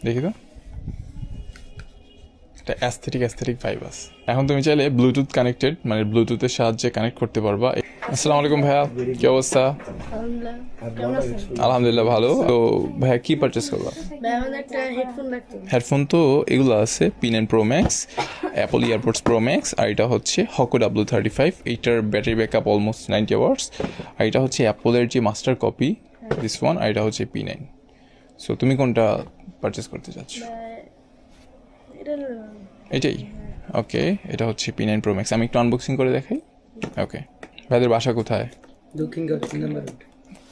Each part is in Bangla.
দেখি তো, একটা অ্যাস্থেটিক ভাইব আছে। এখন তুমি চাইলে ব্লুটুথ কানেক্টেড, মানে ব্লুটুথের সাহায্যে কানেক্ট করতে পারবা। আসসালামু আলাইকুম ভাইয়া, কি অবস্থা? আলহামদুলিল্লাহ ভালো। তো ভাইয়া কি পারচেস করবা? হেডফোন তো এগুলো আছে, pin and pro max, Apple EarPods pro max, আর এটা হচ্ছে হকো W35। এইটার ব্যাটারি ব্যাকআপ অলমোস্ট 90 আওয়ার্স। আর এটা হচ্ছে অ্যাপলের যে মাস্টার কপি, দিস ওয়ান। আর এটা হচ্ছে P9। সো তুমি কোনটা পারচেস করতে চাচ্ছ? এটাই, ওকে। এটা হচ্ছে P9 প্রো ম্যাক্স। আমি একটু আনবক্সিং করে দেখাই। ওকে, ভাইদের বাসা কোথায়? দক্ষিণগাঁও 3 নম্বর রোড।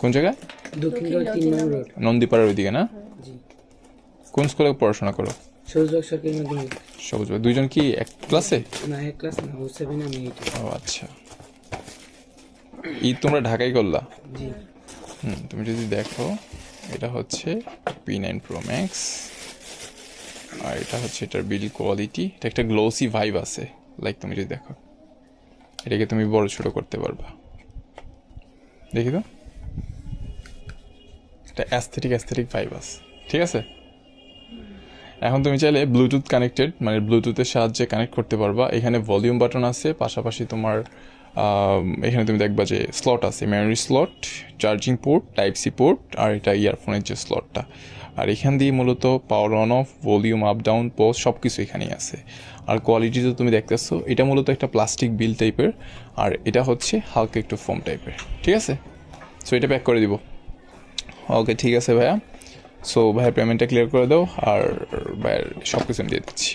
কোন জায়গায়? দক্ষিণগাঁও 3 নম্বর রোড। নন্দীপাড়ার ওইদিকে না? জি। কোন স্কুলে পড়াশোনা করো? সবুজবাগ সরকারি মাধ্যমিক। সবুজ ভাই, দুইজন কি এক ক্লাসে? না, এক ক্লাস না, ও 7 আমি 8। ও আচ্ছা। ঈদ তোমরা ঢাকায় করলা? জি। তুমি যদি দেখো, এটা হচ্ছে P9 প্রো ম্যাক্স, আর এটা হচ্ছে এটার বিল্ড কোয়ালিটি। এটা একটা গ্লোসি ভাইব আছে, লাইক তুমি যদি দেখো, এটাকে তুমি বড় ছোট করতে পারবা। দেখি তো, একটা অ্যাস্থেটিক ভাইব আছে, ঠিক আছে। এখন তুমি চাইলে ব্লুটুথ কানেক্টেড, মানে ব্লুটুথের সাহায্যে কানেক্ট করতে পারবা। এখানে ভলিউম বাটন আছে, পাশাপাশি তোমার এখানে তুমি দেখবা যে স্লট আছে, memory slot, charging port, type C port, আর এটা ইয়ারফোনের যে স্লটটা। আর এখান দিয়ে মূলত power on off, volume up down, pause সব কিছু এখানেই আছে। আর কোয়ালিটি তো তুমি দেখতেছো, এটা মূলত একটা প্লাস্টিক বিল টাইপের, আর এটা হচ্ছে হালকা একটু ফোম টাইপের, ঠিক আছে। সো এটা প্যাক করে দিব। ওকে, ঠিক আছে ভাইয়া। সো ভাইয়ের পেমেন্টটা ক্লিয়ার করে দাও, আর ভাইয়ের সব কিছু আমি দিয়ে দিচ্ছি।